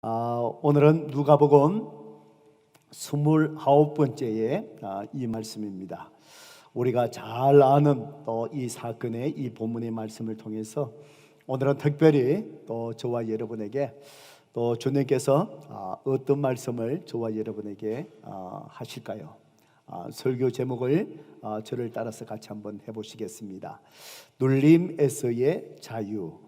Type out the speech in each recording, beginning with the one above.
오늘은 누가복음 29번째의 이 말씀입니다. 우리가 잘 아는 또 이 사건의 이 본문의 말씀을 통해서 오늘은 특별히 또 저와 여러분에게 또 주님께서 어떤 말씀을 저와 여러분에게 하실까요? 설교 제목을 저를 따라서 같이 한번 해보시겠습니다. 눌림에서의 자유.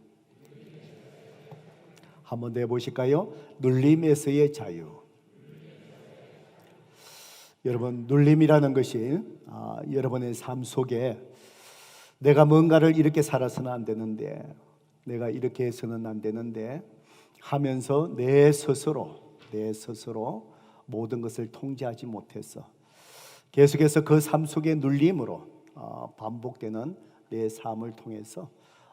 한번 더 해보실까요? 눌림에서의 자유. 여러분, 눌림이라는 것이 여러분의 삶 속에 내가 뭔가를 이렇게 살아서는 안 되는데, 내가 이렇게 해서는 안 되는데 하면서 내 스스로 모든 것을 통제하지 못해서 계속해서 그 삶 속의 눌림으로 반복되는 내 삶을 통해서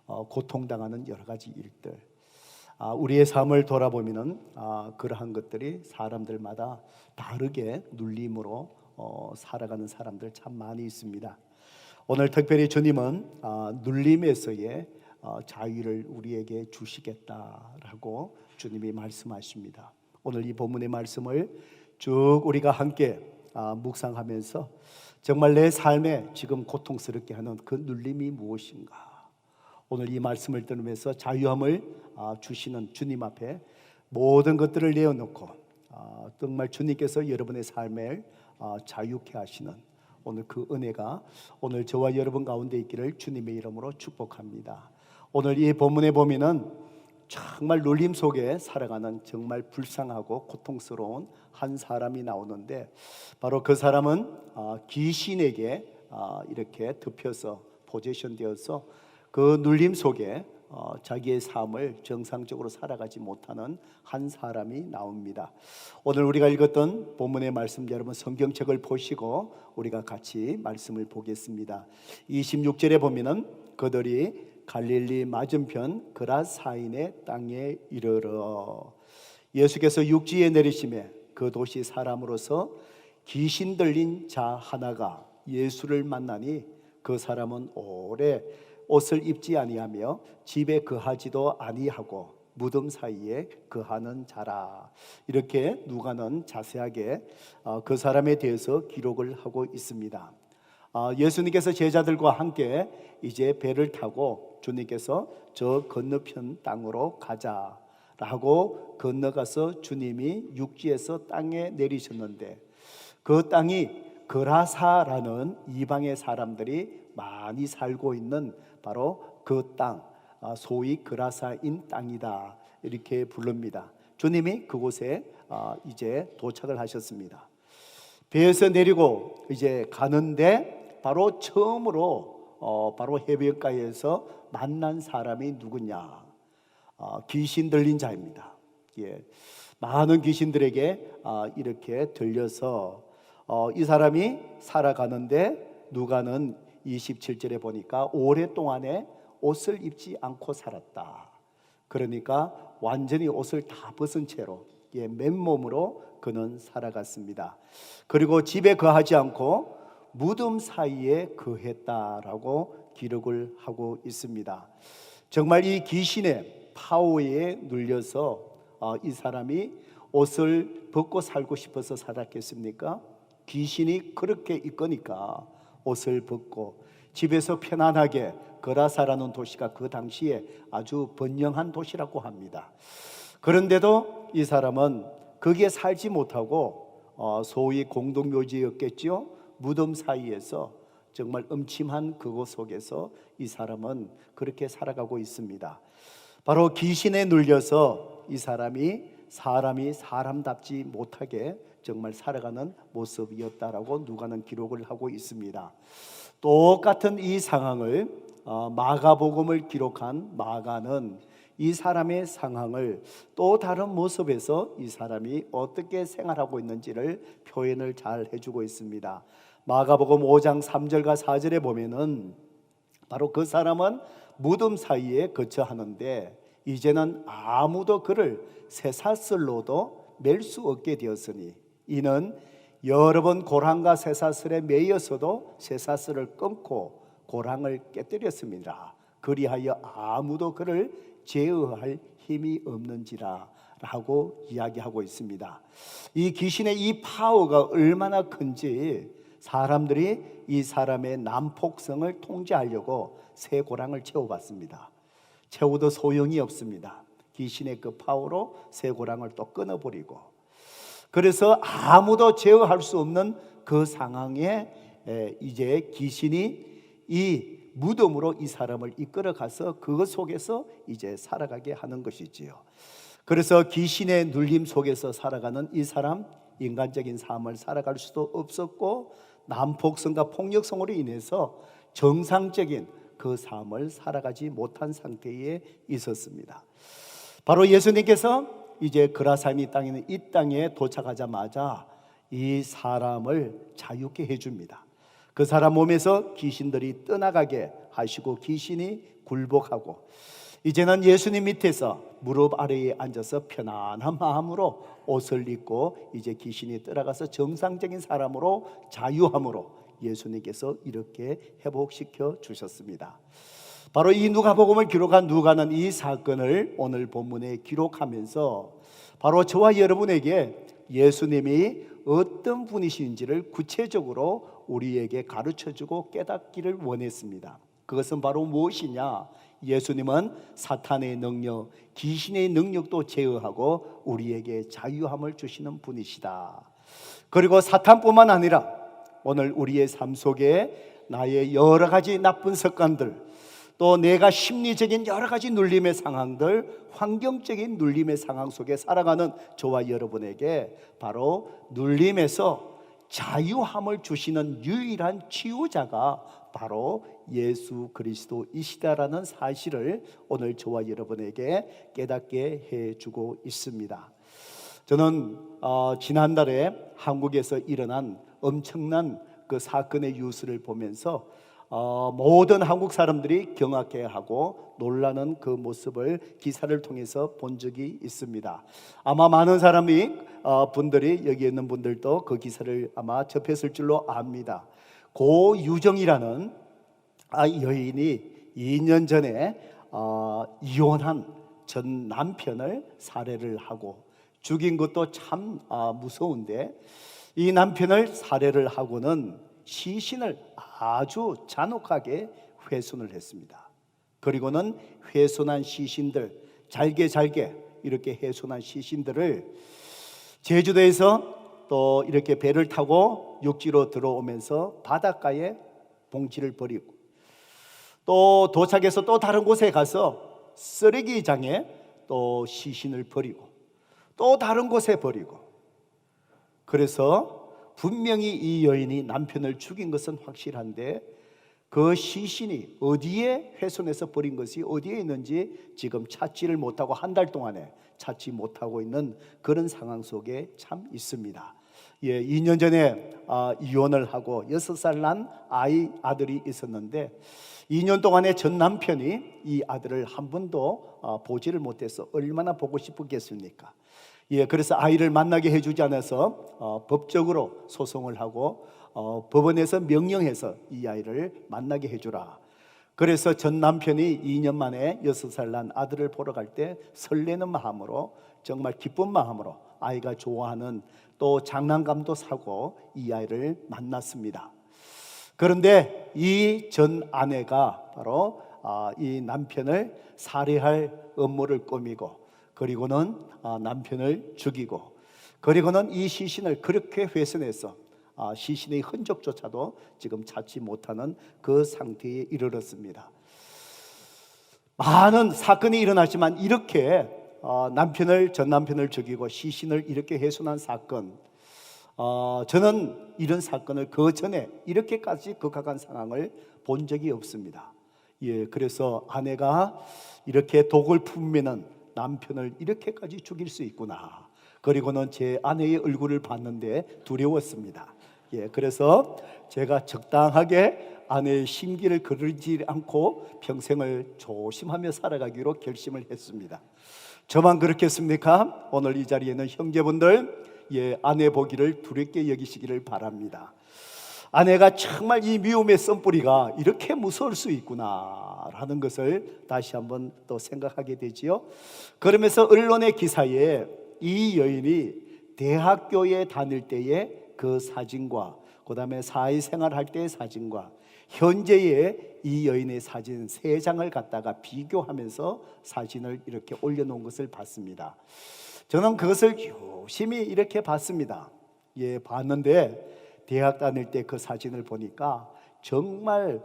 고통당하는 여러 가지 일들, 우리의 삶을 돌아보면은 그러한 것들이 사람들마다 다르게 눌림으로 살아가는 사람들 참 많이 있습니다. 오늘 특별히 주님은 눌림에서의 자유를 우리에게 주시겠다라고 주님이 말씀하십니다. 오늘 이 본문의 말씀을 쭉 우리가 함께 묵상하면서 정말 내 삶에 지금 고통스럽게 하는 그 눌림이 무엇인가, 오늘 이 말씀을 들으면서 자유함을 주시는 주님 앞에 모든 것들을 내어놓고 정말 주님께서 여러분의 삶을 자유케 하시는 오늘 그 은혜가 오늘 저와 여러분 가운데 있기를 주님의 이름으로 축복합니다. 오늘 이 본문에 보면은 정말 눌림 속에 살아가는 정말 불쌍하고 고통스러운 한 사람이 나오는데, 바로 그 사람은 귀신에게 이렇게 덮여서 포지션 되어서 그 눌림 속에 자기의 삶을 정상적으로 살아가지 못하는 한 사람이 나옵니다. 오늘 우리가 읽었던 본문의 말씀, 여러분 성경책을 보시고 우리가 같이 말씀을 보겠습니다. 26절에 보면은 그들이 갈릴리 맞은편 그라사인의 땅에 이르러 예수께서 육지에 내리심에 그 도시 사람으로서 귀신 들린 자 하나가 예수를 만나니 그 사람은 오래 옷을 입지 아니하며 집에 거하지도 아니하고 무덤 사이에 거하는 자라. 이렇게 누가는 자세하게 그 사람에 대해서 기록을 하고 있습니다. 예수님께서 제자들과 함께 이제 배를 타고 주님께서 저 건너편 땅으로 가자라고 건너가서 주님이 육지에서 땅에 내리셨는데, 그 땅이 그라사라는 이방의 사람들이 많이 살고 있는 바로 그 땅, 소위 그라사인 땅이다, 이렇게 부릅니다. 주님이 그곳에 이제 도착을 하셨습니다. 배에서 내리고 이제 가는데 바로 처음으로 바로 해변가에서 만난 사람이 누구냐? 귀신 들린 자입니다. 많은 귀신들에게 이렇게 들려서 이 사람이 살아가는데 누가는 27절에 보니까 오랫동안에 옷을 입지 않고 살았다. 그러니까 완전히 옷을 다 벗은 채로 맨몸으로 그는 살아갔습니다. 그리고 집에 거하지 않고 무덤 사이에 거했다라고 기록을 하고 있습니다. 정말 이 귀신의 파워에 눌려서 이 사람이 옷을 벗고 살고 싶어서 살았겠습니까? 귀신이 그렇게 이끄니까 옷을 벗고 집에서 편안하게, 그라사라는 도시가 그 당시에 아주 번영한 도시라고 합니다. 그런데도 이 사람은 거기에 살지 못하고 소위 공동묘지였겠죠. 무덤 사이에서 정말 음침한 그곳 속에서 이 사람은 그렇게 살아가고 있습니다. 바로 귀신에 눌려서 이 사람이 사람답지 못하게 정말 살아가는 모습이었다라고 누가는 기록을 하고 있습니다. 똑같은 이 상황을 마가복음을 기록한 마가는 이 사람의 상황을 또 다른 모습에서 이 사람이 어떻게 생활하고 있는지를 표현을 잘 해주고 있습니다. 마가복음 5장 3절과 4절에 보면은 바로 그 사람은 무덤 사이에 거처하는데 이제는 아무도 그를 쇠사슬로도 맬 수 없게 되었으니 이는 여러 번 고랑과 쇠사슬에 매여서도 쇠사슬을 끊고 고랑을 깨뜨렸습니다. 그리하여 아무도 그를 제어할 힘이 없는지라 라고 이야기하고 있습니다. 이 귀신의 이 파워가 얼마나 큰지 사람들이 이 사람의 난폭성을 통제하려고 새 고랑을 채워봤습니다. 채워도 소용이 없습니다. 귀신의 그 파워로 새 고랑을 또 끊어버리고, 그래서 아무도 제어할 수 없는 그 상황에 이제 귀신이 이 무덤으로 이 사람을 이끌어가서 그것 속에서 이제 살아가게 하는 것이지요. 그래서 귀신의 눌림 속에서 살아가는 이 사람, 인간적인 삶을 살아갈 수도 없었고 난폭성과 폭력성으로 인해서 정상적인 그 삶을 살아가지 못한 상태에 있었습니다. 바로 예수님께서 이제 그라사니 땅에 있는 이 땅에 도착하자마자 이 사람을 자유케 해줍니다. 그 사람 몸에서 귀신들이 떠나가게 하시고 귀신이 굴복하고, 이제는 예수님 밑에서 무릎 아래에 앉아서 편안한 마음으로 옷을 입고 이제 귀신이 떠나가서 정상적인 사람으로 자유함으로 예수님께서 이렇게 회복시켜 주셨습니다. 바로 이 누가복음을 기록한 누가는 이 사건을 오늘 본문에 기록하면서 바로 저와 여러분에게 예수님이 어떤 분이신지를 구체적으로 우리에게 가르쳐주고 깨닫기를 원했습니다. 그것은 바로 무엇이냐? 예수님은 사탄의 능력, 귀신의 능력도 제어하고 우리에게 자유함을 주시는 분이시다. 그리고 사탄뿐만 아니라 오늘 우리의 삶 속에 나의 여러 가지 나쁜 습관들, 또 내가 심리적인 여러 가지 눌림의 상황들, 환경적인 눌림의 상황 속에 살아가는 저와 여러분에게 바로 눌림에서 자유함을 주시는 유일한 치유자가 바로 예수 그리스도이시다라는 사실을 오늘 저와 여러분에게 깨닫게 해주고 있습니다. 저는 지난달에 한국에서 일어난 엄청난 그 사건의 뉴스를 보면서 모든 한국 사람들이 경악해하고 놀라는 그 모습을 기사를 통해서 본 적이 있습니다. 아마 많은 분들이 여기 있는 분들도 그 기사를 아마 접했을 줄로 압니다. 고유정이라는 여인이 2년 전에 이혼한 전 남편을 살해를 하고 죽인 것도 참 무서운데, 이 남편을 살해를 하고는 시신을 아주 잔혹하게 훼손을 했습니다. 그리고는 훼손한 시신들, 잘게 이렇게 훼손한 시신들을 제주도에서 또 이렇게 배를 타고 육지로 들어오면서 바닷가에 봉지를 버리고, 또 도착해서 또 다른 곳에 가서 쓰레기장에 또 시신을 버리고, 또 다른 곳에 버리고, 그래서 분명히 이 여인이 남편을 죽인 것은 확실한데 그 시신이 어디에 훼손해서 버린 것이 어디에 있는지 지금 찾지를 못하고 한 달 동안에 찾지 못하고 있는 그런 상황 속에 참 있습니다. 2년 전에 이혼을 하고 6살 난 아들이 있었는데 2년 동안에 전 남편이 이 아들을 한 번도 보지를 못해서 얼마나 보고 싶었겠습니까? 그래서 아이를 만나게 해주지 않아서 법적으로 소송을 하고 법원에서 명령해서 이 아이를 만나게 해주라. 그래서 전 남편이 2년 만에 6살 난 아들을 보러 갈 때 설레는 마음으로, 정말 기쁜 마음으로 아이가 좋아하는 또 장난감도 사고 이 아이를 만났습니다. 그런데 이 전 아내가 바로 이 남편을 살해할 음모를 꾸미고, 그리고는 남편을 죽이고, 그리고는 이 시신을 그렇게 훼손해서 시신의 흔적조차도 지금 찾지 못하는 그 상태에 이르렀습니다. 많은 사건이 일어났지만 이렇게 전 남편을 죽이고 시신을 이렇게 훼손한 사건, 저는 이런 사건을 그 전에 이렇게까지 극악한 상황을 본 적이 없습니다. 그래서 아내가 이렇게 독을 품으면 남편을 이렇게까지 죽일 수 있구나. 그리고는 제 아내의 얼굴을 봤는데 두려웠습니다. 그래서 제가 적당하게 아내의 심기를 거르지 않고 평생을 조심하며 살아가기로 결심을 했습니다. 저만 그렇겠습니까? 오늘 이 자리에 있는 형제분들, 아내 보기를 두렵게 여기시기를 바랍니다. 아내가 정말 이 미움의 썬뿌리가 이렇게 무서울 수 있구나 라는 것을 다시 한번 또 생각하게 되지요. 그러면서 언론의 기사에 이 여인이 대학교에 다닐 때의 그 사진과 그 다음에 사회생활 할 때의 사진과 현재의 이 여인의 사진 3장을 갖다가 비교하면서 사진을 이렇게 올려놓은 것을 봤습니다. 저는 그것을 유심히 이렇게 봤습니다. 봤는데 대학 다닐 때 그 사진을 보니까 정말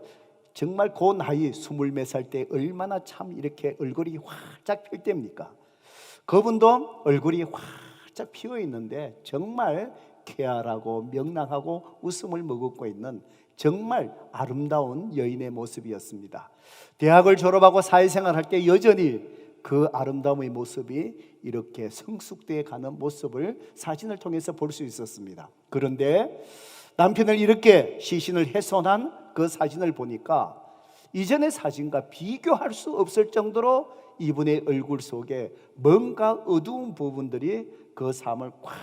그 나이 20몇 살 때 얼마나 참 이렇게 얼굴이 활짝 필 때입니까? 그분도 얼굴이 활짝 피어 있는데 정말 쾌활하고 명랑하고 웃음을 머금고 있는 정말 아름다운 여인의 모습이었습니다. 대학을 졸업하고 사회생활 할 때 여전히 그 아름다움의 모습이 이렇게 성숙되어 가는 모습을 사진을 통해서 볼 수 있었습니다. 그런데 남편을 이렇게 시신을 훼손한 그 사진을 보니까 이전의 사진과 비교할 수 없을 정도로 이분의 얼굴 속에 뭔가 어두운 부분들이 그 삶을 꽉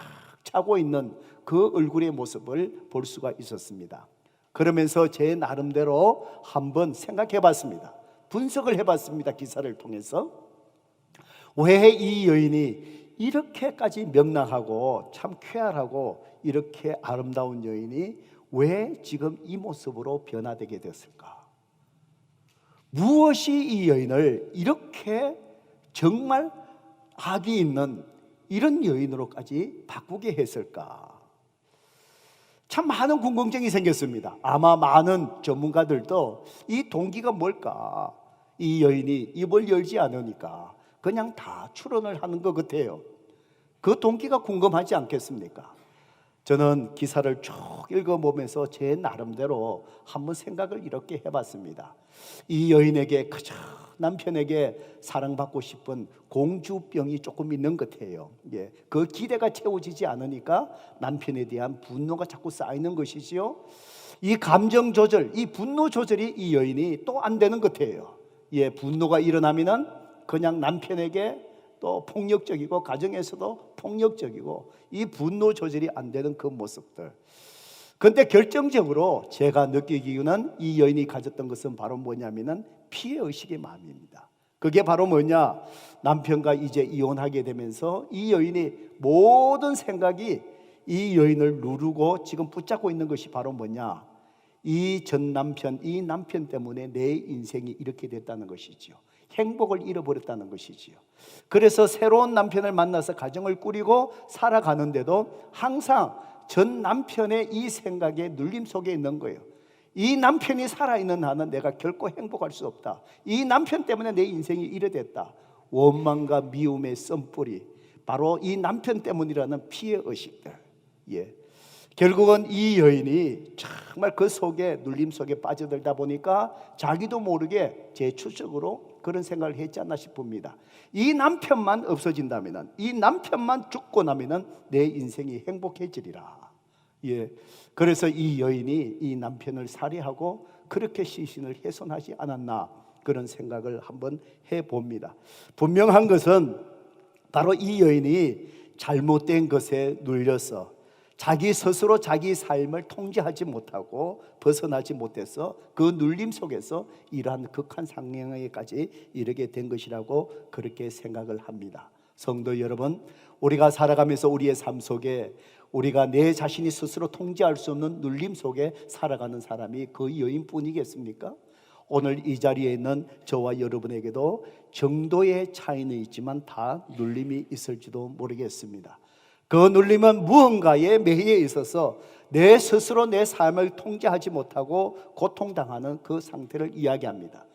차고 있는 그 얼굴의 모습을 볼 수가 있었습니다. 그러면서 제 나름대로 한번 생각해 봤습니다. 분석을 해봤습니다. 기사를 통해서 왜 이 여인이 이렇게까지 명랑하고 참 쾌활하고 이렇게 아름다운 여인이 왜 지금 이 모습으로 변화되게 됐을까? 무엇이 이 여인을 이렇게 정말 악이 있는 이런 여인으로까지 바꾸게 했을까? 참 많은 궁금증이 생겼습니다. 아마 많은 전문가들도 이 동기가 뭘까? 이 여인이 입을 열지 않으니까 그냥 다 추론을 하는 것 같아요. 그 동기가 궁금하지 않겠습니까? 저는 기사를 쭉 읽어보면서 제 나름대로 한번 생각을 이렇게 해봤습니다. 이 여인에게 그저 남편에게 사랑받고 싶은 공주병이 조금 있는 것 같아요. 그 기대가 채워지지 않으니까 남편에 대한 분노가 자꾸 쌓이는 것이지요. 이 감정 조절, 이 분노 조절이 이 여인이 또 안 되는 것 같아요. 분노가 일어나면은 그냥 남편에게 또 폭력적이고 가정에서도 폭력적이고 이 분노 조절이 안 되는 그 모습들. 그런데 결정적으로 제가 느끼기에는 이 여인이 가졌던 것은 바로 뭐냐면은 피해의식의 마음입니다. 그게 바로 뭐냐? 남편과 이제 이혼하게 되면서 이 여인이 모든 생각이 이 여인을 누르고 지금 붙잡고 있는 것이 바로 뭐냐? 이 전 남편, 이 남편 때문에 내 인생이 이렇게 됐다는 것이지요. 행복을 잃어버렸다는 것이지요. 그래서 새로운 남편을 만나서 가정을 꾸리고 살아가는데도 항상 전 남편의 이 생각에 눌림 속에 있는 거예요. 이 남편이 살아있는 한은 내가 결코 행복할 수 없다. 이 남편 때문에 내 인생이 이래 됐다. 원망과 미움의 썬뿌리, 바로 이 남편 때문이라는 피해의식들. 결국은 이 여인이 정말 그 속에 눌림 속에 빠져들다 보니까 자기도 모르게 제 추측으로 그런 생각을 했지 않나 싶습니다. 이 남편만 없어진다면, 이 남편만 죽고 나면 내 인생이 행복해지리라. 그래서 이 여인이 이 남편을 살해하고 그렇게 시신을 훼손하지 않았나, 그런 생각을 한번 해봅니다. 분명한 것은 바로 이 여인이 잘못된 것에 눌려서 자기 스스로 자기 삶을 통제하지 못하고 벗어나지 못해서 그 눌림 속에서 이러한 극한 상황에까지 이르게 된 것이라고 그렇게 생각을 합니다. 성도 여러분, 우리가 살아가면서 우리의 삶 속에 우리가 내 자신이 스스로 통제할 수 없는 눌림 속에 살아가는 사람이 그 여인뿐이겠습니까? 오늘 이 자리에 있는 저와 여러분에게도 정도의 차이는 있지만 다 눌림이 있을지도 모르겠습니다. 그 눌림은 무언가에 매여 있어서 내 스스로 내 삶을 통제하지 못하고 고통당하는 그 상태를 이야기합니다.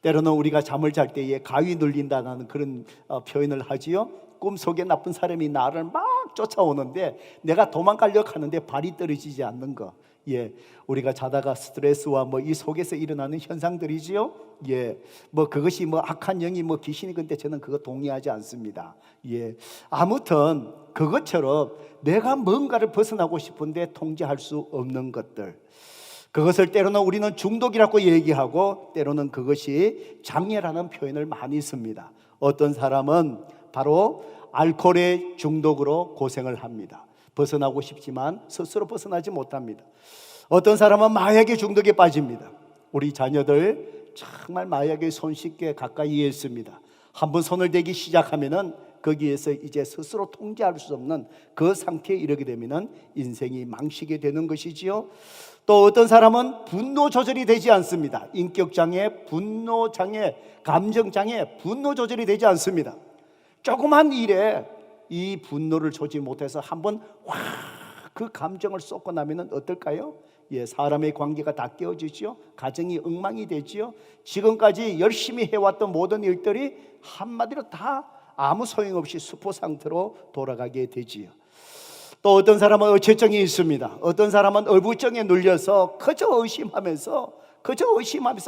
때로는 우리가 잠을 잘 때에 가위 눌린다는 그런 표현을 하지요. 꿈속에 나쁜 사람이 나를 막 쫓아오는데 내가 도망가려고 하는데 발이 떨어지지 않는 거. 우리가 자다가 스트레스와 이 속에서 일어나는 현상들이지요. 그것이 악한 영이 귀신이, 근데 저는 그거 동의하지 않습니다. 아무튼 그것처럼 내가 뭔가를 벗어나고 싶은데 통제할 수 없는 것들, 그것을 때로는 우리는 중독이라고 얘기하고 때로는 그것이 장애라는 표현을 많이 씁니다. 어떤 사람은 바로 알코올의 중독으로 고생을 합니다. 벗어나고 싶지만 스스로 벗어나지 못합니다. 어떤 사람은 마약에 중독에 빠집니다. 우리 자녀들 정말 마약에 손쉽게 가까이에 있습니다. 한번 손을 대기 시작하면은 거기에서 이제 스스로 통제할 수 없는 그 상태에 이르게 되면은 인생이 망치게 되는 것이지요. 또 어떤 사람은 분노 조절이 되지 않습니다. 인격장애, 분노장애, 감정장애, 분노 조절이 되지 않습니다. 조그만 일에 이 분노를 조지 못해서 한번 확 그 감정을 쏟고 나면은 어떨까요? 사람의 관계가 다 깨어지죠. 가정이 엉망이 되지요. 지금까지 열심히 해왔던 모든 일들이 한마디로 다 아무 소용없이 수포 상태로 돌아가게 되지요. 또 어떤 사람은 어체증이 있습니다. 어떤 사람은 어부증에 눌려서 그저 의심하면서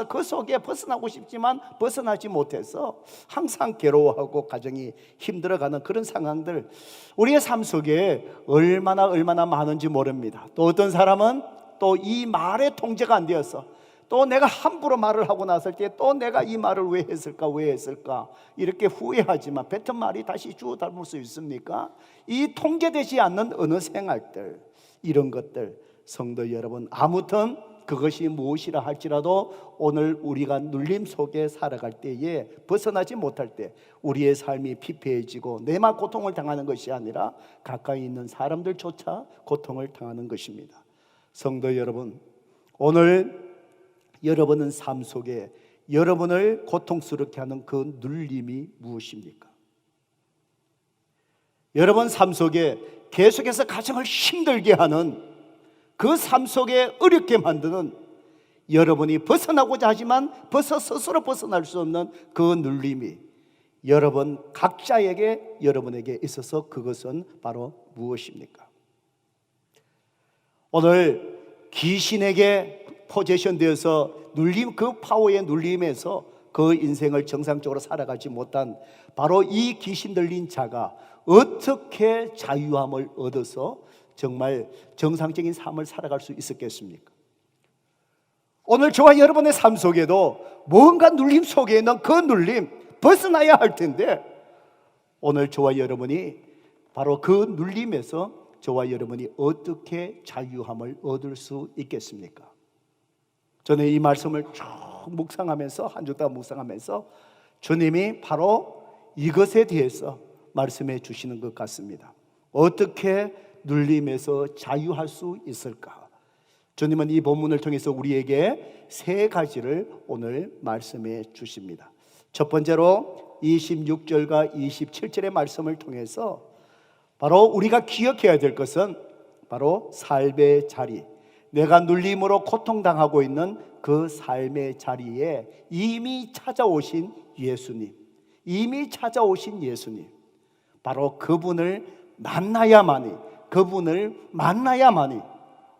그 속에 벗어나고 싶지만 벗어나지 못해서 항상 괴로워하고 가정이 힘들어가는 그런 상황들, 우리의 삶 속에 얼마나 많은지 모릅니다. 또 어떤 사람은 또 이 말에 통제가 안 되어서 또 내가 함부로 말을 하고 났을 때 또 내가 이 말을 왜 했을까 이렇게 후회하지만 뱉은 말이 다시 주워 담을 수 있습니까? 이 통제되지 않는 어느 생활들, 이런 것들, 성도 여러분, 아무튼 그것이 무엇이라 할지라도 오늘 우리가 눌림 속에 살아갈 때에 벗어나지 못할 때 우리의 삶이 피폐해지고 내만 고통을 당하는 것이 아니라 가까이 있는 사람들조차 고통을 당하는 것입니다. 성도 여러분, 오늘 여러분은 삶 속에 여러분을 고통스럽게 하는 그 눌림이 무엇입니까? 여러분 삶 속에 계속해서 가정을 힘들게 하는, 그 삶 속에 어렵게 만드는, 여러분이 벗어나고자 하지만 스스로 벗어날 수 없는 그 눌림이 여러분 각자에게, 여러분에게 있어서 그것은 바로 무엇입니까? 오늘 귀신에게 포지션되어서 눌림, 그 파워의 눌림에서 그 인생을 정상적으로 살아가지 못한 바로 이 귀신 들린 자가 어떻게 자유함을 얻어서 정말 정상적인 삶을 살아갈 수 있었겠습니까? 오늘 저와 여러분의 삶 속에도 뭔가 눌림 속에 있는 그 눌림 벗어나야 할 텐데, 오늘 저와 여러분이 바로 그 눌림에서 저와 여러분이 어떻게 자유함을 얻을 수 있겠습니까? 저는 이 말씀을 쭉 묵상하면서, 한 주 동안 묵상하면서 주님이 바로 이것에 대해서 말씀해 주시는 것 같습니다. 어떻게 눌림에서 자유할 수 있을까? 주님은 이 본문을 통해서 우리에게 세 가지를 오늘 말씀해 주십니다. 첫 번째로 26절과 27절의 말씀을 통해서 바로 우리가 기억해야 될 것은 바로 삶의 자리, 내가 눌림으로 고통당하고 있는 그 삶의 자리에 이미 찾아오신 예수님, 바로 그분을 만나야만이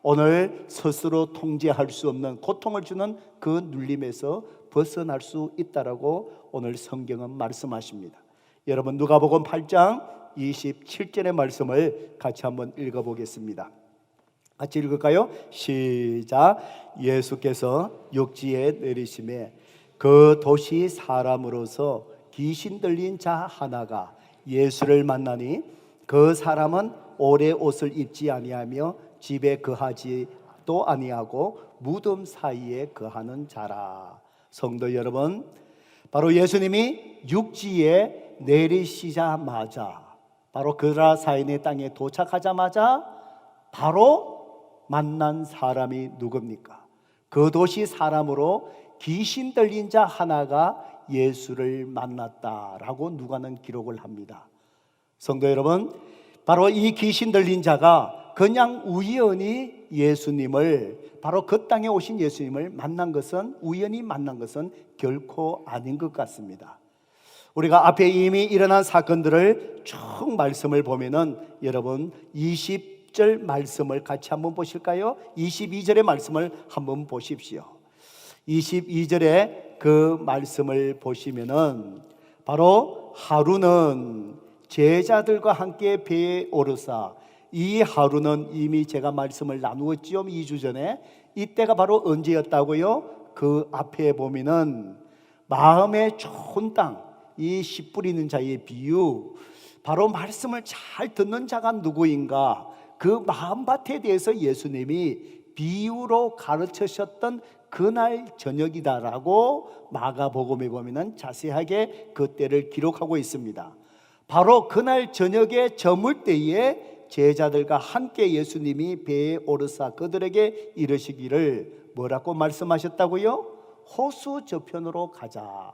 오늘 스스로 통제할 수 없는 고통을 주는 그 눌림에서 벗어날 수 있다라고 오늘 성경은 말씀하십니다. 여러분 누가복음 8장 27절의 말씀을 같이 한번 읽어보겠습니다. 같이 읽을까요? 시작. 예수께서 육지에 내리심에 그 도시 사람으로서 귀신 들린 자 하나가 예수를 만나니 그 사람은 오래 옷을 입지 아니하며 집에 거하지도 아니하고 무덤 사이에 거하는 자라. 성도 여러분, 바로 예수님이 육지에 내리시자마자, 바로 그라사인의 땅에 도착하자마자 바로 만난 사람이 누굽니까? 그 도시 사람으로 귀신 들린 자 하나가 예수를 만났다라고 누가는 기록을 합니다. 성도 여러분, 바로 이 귀신 들린 자가 그냥 우연히 예수님을, 바로 그 땅에 오신 예수님을 우연히 만난 것은 결코 아닌 것 같습니다. 우리가 앞에 이미 일어난 사건들을 쭉 말씀을 보면은 여러분 20절 말씀을 같이 한번 보실까요? 22절의 말씀을 한번 보십시오. 22절에 그 말씀을 보시면은 바로 하루는 제자들과 함께 배에 오르사, 이 하루는 이미 제가 말씀을 나누었지요. 2주 전에. 이때가 바로 언제였다고요? 그 앞에 보면은 마음에 좋은 땅, 이 씨 뿌리는 자의 비유, 바로 말씀을 잘 듣는 자가 누구인가, 그 마음밭에 대해서 예수님이 비유로 가르치셨던 그날 저녁이다라고 마가복음에 보면은 자세하게 그 때를 기록하고 있습니다. 바로 그날 저녁에 저물 때에 제자들과 함께 예수님이 배에 오르사 그들에게 이르시기를 뭐라고 말씀하셨다고요? 호수 저편으로 가자.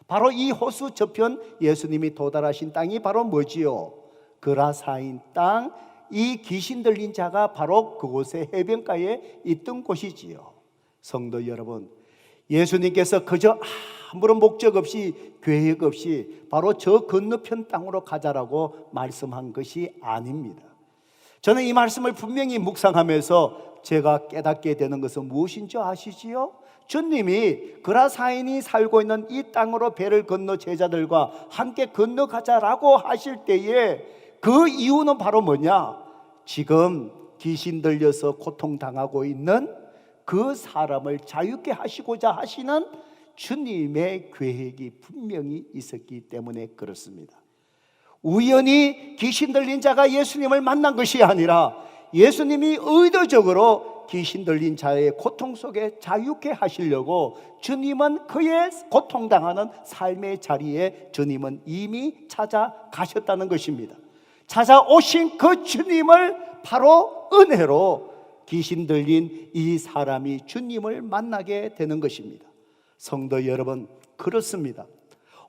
바로 이 호수 저편, 예수님이 도달하신 땅이 바로 뭐지요? 그라사인 땅. 이 귀신 들린 자가 바로 그곳의 해변가에 있던 곳이지요. 성도 여러분, 예수님께서 그저 아무런 목적 없이, 계획 없이 바로 저 건너편 땅으로 가자라고 말씀한 것이 아닙니다. 저는 이 말씀을 분명히 묵상하면서 제가 깨닫게 되는 것은 무엇인지 아시지요? 주님이 그라사인이 살고 있는 이 땅으로 배를 건너 제자들과 함께 건너가자라고 하실 때에 그 이유는 바로 뭐냐? 지금 귀신 들려서 고통당하고 있는 그 사람을 자유케 하시고자 하시는 주님의 계획이 분명히 있었기 때문에 그렇습니다. 우연히 귀신 들린 자가 예수님을 만난 것이 아니라 예수님이 의도적으로 귀신 들린 자의 고통 속에 자유케 하시려고 주님은 그의 고통당하는 삶의 자리에 주님은 이미 찾아가셨다는 것입니다. 찾아오신 그 주님을 바로 은혜로 귀신 들린 이 사람이 주님을 만나게 되는 것입니다. 성도 여러분, 그렇습니다.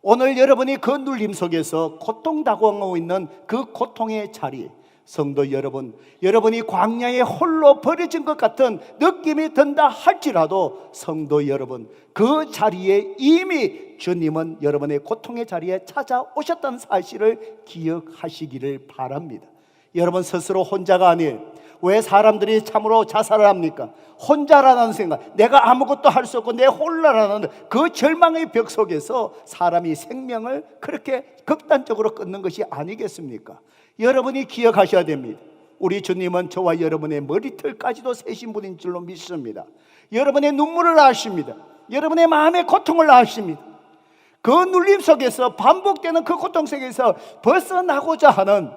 오늘 여러분이 그 눌림 속에서 고통당하고 있는 그 고통의 자리, 성도 여러분, 여러분이 광야에 홀로 버려진 것 같은 느낌이 든다 할지라도 성도 여러분, 그 자리에 이미 주님은 여러분의 고통의 자리에 찾아오셨다는 사실을 기억하시기를 바랍니다. 여러분 스스로 혼자가 아니에요. 왜 사람들이 참으로 자살을 합니까? 혼자라는 생각, 내가 아무것도 할 수 없고 내 홀라라는 그 절망의 벽 속에서 사람이 생명을 그렇게 극단적으로 끊는 것이 아니겠습니까? 여러분이 기억하셔야 됩니다. 우리 주님은 저와 여러분의 머리털까지도 세신 분인 줄로 믿습니다. 여러분의 눈물을 아십니다. 여러분의 마음의 고통을 아십니다. 그 눌림 속에서 반복되는 그 고통 속에서 벗어나고자 하는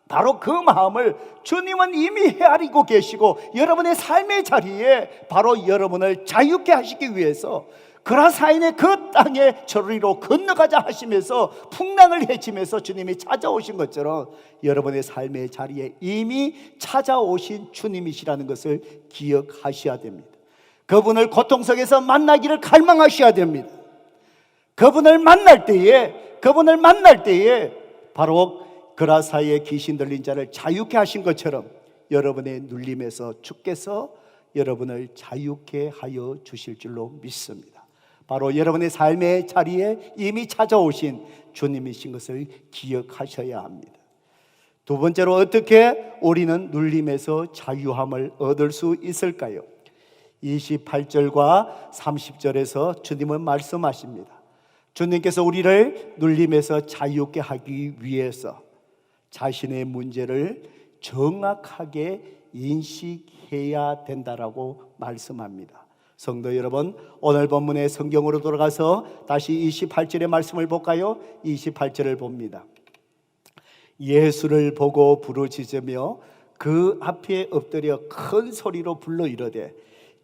바로 그 마음을 주님은 이미 헤아리고 계시고 여러분의 삶의 자리에 바로 여러분을 자유케 하시기 위해서 그라사인의 그 땅에 저리로 건너가자 하시면서 풍랑을 헤치면서 주님이 찾아오신 것처럼 여러분의 삶의 자리에 이미 찾아오신 주님이시라는 것을 기억하셔야 됩니다. 그분을 고통 속에서 만나기를 갈망하셔야 됩니다. 그분을 만날 때에 바로 그라사이의 귀신 들린 자를 자유케 하신 것처럼 여러분의 눌림에서 주께서 여러분을 자유케 하여 주실 줄로 믿습니다. 바로 여러분의 삶의 자리에 이미 찾아오신 주님이신 것을 기억하셔야 합니다. 두 번째로 어떻게 우리는 눌림에서 자유함을 얻을 수 있을까요? 28절과 30절에서 주님은 말씀하십니다. 주님께서 우리를 눌림에서 자유케 하기 위해서 자신의 문제를 정확하게 인식해야 된다라고 말씀합니다. 성도 여러분, 오늘 본문의 성경으로 돌아가서 다시 28절의 말씀을 볼까요? 28절을 봅니다. 예수를 보고 부르짖으며 그 앞에 엎드려 큰 소리로 불러 이르되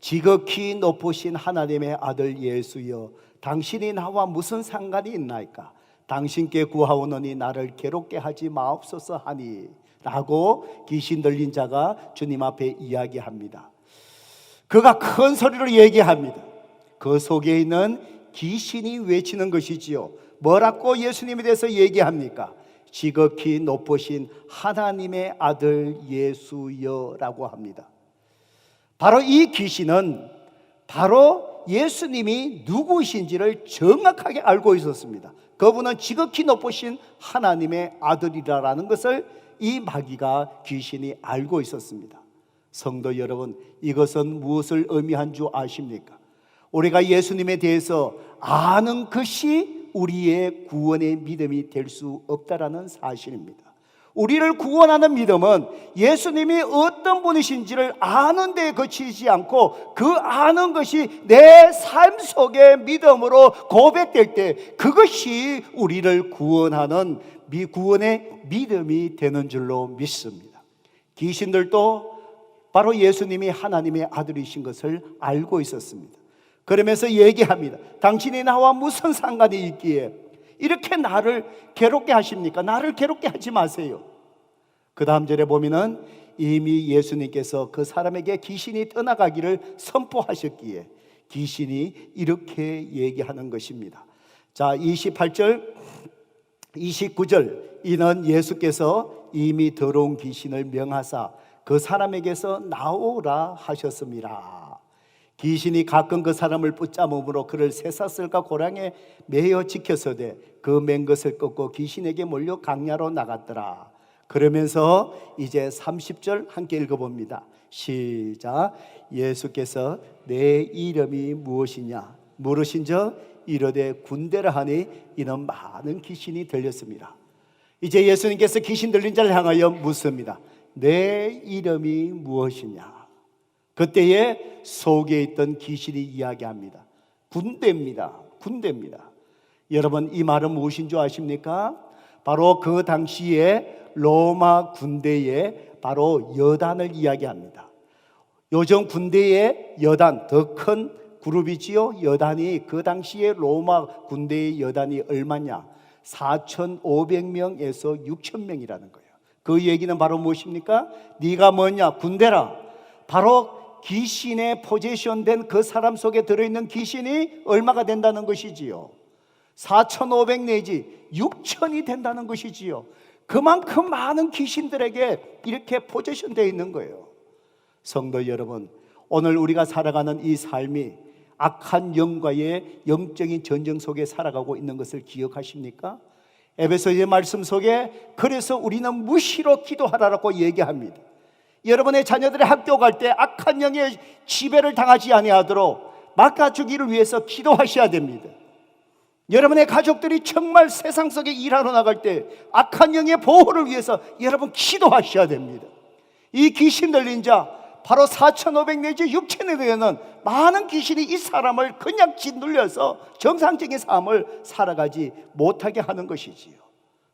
지극히 높으신 하나님의 아들 예수여, 당신이 나와 무슨 상관이 있나이까? 당신께 구하오노니 나를 괴롭게 하지 마옵소서 하니 라고 귀신 들린 자가 주님 앞에 이야기합니다. 그가 큰 소리로 얘기합니다. 그 속에 있는 귀신이 외치는 것이지요. 뭐라고 예수님에 대해서 얘기합니까? 지극히 높으신 하나님의 아들 예수여라고 합니다. 바로 이 귀신은 바로 예수님이 누구이신지를 정확하게 알고 있었습니다. 그분은 지극히 높으신 하나님의 아들이라는 것을 이 마귀가 귀신이 알고 있었습니다. 성도 여러분, 이것은 무엇을 의미한 줄 아십니까? 우리가 예수님에 대해서 아는 것이 우리의 구원의 믿음이 될 수 없다라는 사실입니다. 우리를 구원하는 믿음은 예수님이 어떤 분이신지를 아는 데 그치지 않고 그 아는 것이 내 삶 속의 믿음으로 고백될 때 그것이 우리를 구원하는 구원의 믿음이 되는 줄로 믿습니다. 귀신들도 바로 예수님이 하나님의 아들이신 것을 알고 있었습니다. 그러면서 얘기합니다. 당신이 나와 무슨 상관이 있기에 이렇게 나를 괴롭게 하십니까? 나를 괴롭게 하지 마세요. 그 다음 절에 보면은 이미 예수님께서 그 사람에게 귀신이 떠나가기를 선포하셨기에 귀신이 이렇게 얘기하는 것입니다. 자, 28절 29절 이는 예수께서 이미 더러운 귀신을 명하사 그 사람에게서 나오라 하셨습니다. 귀신이 가끔 그 사람을 붙잡음으로 그를 쇠사슬과 고랑에 매어 지켰으되 그 맨 것을 꺾고 귀신에게 몰려 강야로 나갔더라. 그러면서 이제 30절 함께 읽어봅니다. 시작. 예수께서 내 이름이 무엇이냐 물으신저 이르되 군대라 하니 이는 많은 귀신이 들렸습니다. 이제 예수님께서 귀신 들린 자를 향하여 묻습니다. 내 이름이 무엇이냐? 그때에 속에 있던 귀신이 이야기합니다. 군대입니다. 군대입니다. 여러분, 이 말은 무엇인 줄 아십니까? 바로 그 당시에 로마 군대의 바로 여단을 이야기합니다. 요즘 군대의 여단, 더 큰 그룹이지요. 여단이 그 당시에 로마 군대의 여단이 얼마냐? 4,500명에서 6,000명이라는 거예요. 그 얘기는 바로 무엇입니까? 네가 뭐냐? 군대라. 바로 귀신의 포지션 된 그 사람 속에 들어있는 귀신이 얼마가 된다는 것이지요? 4,500 내지 6,000이 된다는 것이지요. 그만큼 많은 귀신들에게 이렇게 포지션 되어 있는 거예요. 성도 여러분, 오늘 우리가 살아가는 이 삶이 악한 영과의 영적인 전쟁 속에 살아가고 있는 것을 기억하십니까? 에베소서의 말씀 속에 그래서 우리는 무시로 기도하라고 얘기합니다. 여러분의 자녀들의 학교 갈 때 악한 영의 지배를 당하지 아니하도록 막아주기를 위해서 기도하셔야 됩니다. 여러분의 가족들이 정말 세상 속에 일하러 나갈 때 악한 영의 보호를 위해서 여러분 기도하셔야 됩니다. 이 귀신 들린 자 바로 4,500 내지 6,000에 대한 많은 귀신이 이 사람을 그냥 짓눌려서 정상적인 삶을 살아가지 못하게 하는 것이지요.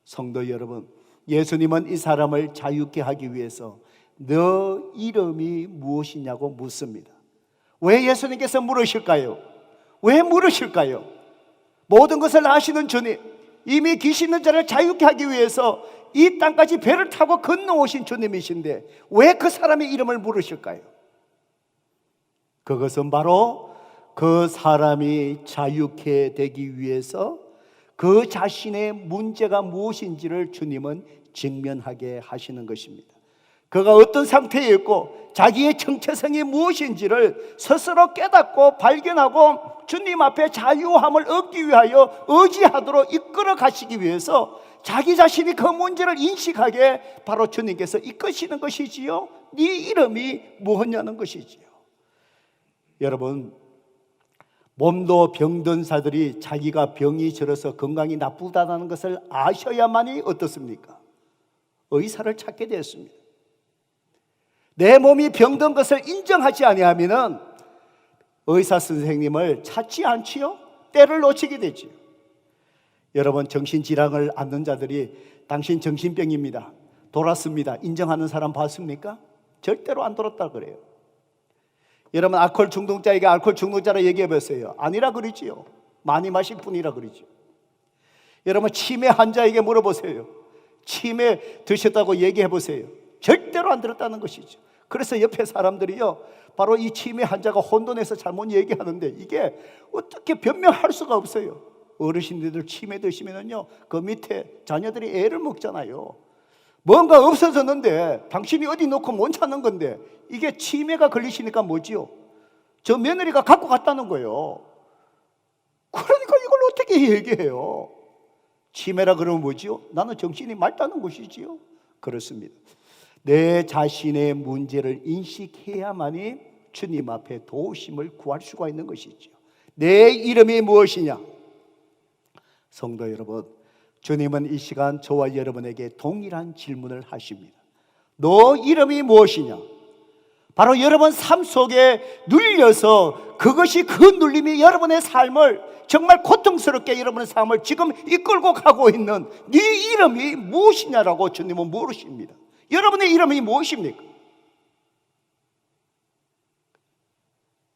성도 여러분, 예수님은 이 사람을 자유케 하기 위해서 너 이름이 무엇이냐고 묻습니다. 왜 예수님께서 물으실까요? 왜 물으실까요? 모든 것을 아시는 주님, 이미 귀신 있는 자를 자유케 하기 위해서 이 땅까지 배를 타고 건너오신 주님이신데 왜 그 사람의 이름을 물으실까요? 그것은 바로 그 사람이 자유케 되기 위해서 그 자신의 문제가 무엇인지를 주님은 직면하게 하시는 것입니다. 그가 어떤 상태에 있고 자기의 정체성이 무엇인지를 스스로 깨닫고 발견하고 주님 앞에 자유함을 얻기 위하여 의지하도록 이끌어 가시기 위해서 자기 자신이 그 문제를 인식하게 바로 주님께서 이끄시는 것이지요. 네 이름이 무엇냐는 것이지요. 여러분, 몸도 병든 자들이 자기가 병이 들어서 건강이 나쁘다는 것을 아셔야만이 어떻습니까? 의사를 찾게 되었습니다. 내 몸이 병든 것을 인정하지 아니하면은 의사 선생님을 찾지 않지요. 때를 놓치게 되지요. 여러분, 정신질환을 앓는 자들이 당신 정신병입니다, 돌았습니다, 인정하는 사람 봤습니까? 절대로 안 돌았다 그래요. 여러분, 알코올 중독자에게 알코올 중독자라 얘기해 보세요. 아니라 그러지요. 많이 마실 뿐이라 그러죠. 여러분, 치매 환자에게 물어보세요. 치매 드셨다고 얘기해 보세요. 절대로 안 들었다는 것이죠. 그래서 옆에 사람들이요, 바로 이 치매 환자가 혼돈해서 잘못 얘기하는데 이게 어떻게 변명할 수가 없어요. 어르신들 치매 드시면은요, 그 밑에 자녀들이 애를 먹잖아요. 뭔가 없어졌는데 당신이 어디 놓고 못 찾는 건데 이게 치매가 걸리시니까 뭐지요? 저 며느리가 갖고 갔다는 거예요. 그러니까 이걸 어떻게 얘기해요? 치매라 그러면 뭐지요? 나는 정신이 맑다는 것이지요. 그렇습니다. 내 자신의 문제를 인식해야만이 주님 앞에 도우심을 구할 수가 있는 것이죠. 내 이름이 무엇이냐? 성도 여러분, 주님은 이 시간 저와 여러분에게 동일한 질문을 하십니다. 너 이름이 무엇이냐? 바로 여러분 삶 속에 눌려서 그것이 그 눌림이 여러분의 삶을 정말 고통스럽게 여러분의 삶을 지금 이끌고 가고 있는 네 이름이 무엇이냐라고 주님은 물으십니다. 여러분의 이름이 무엇입니까?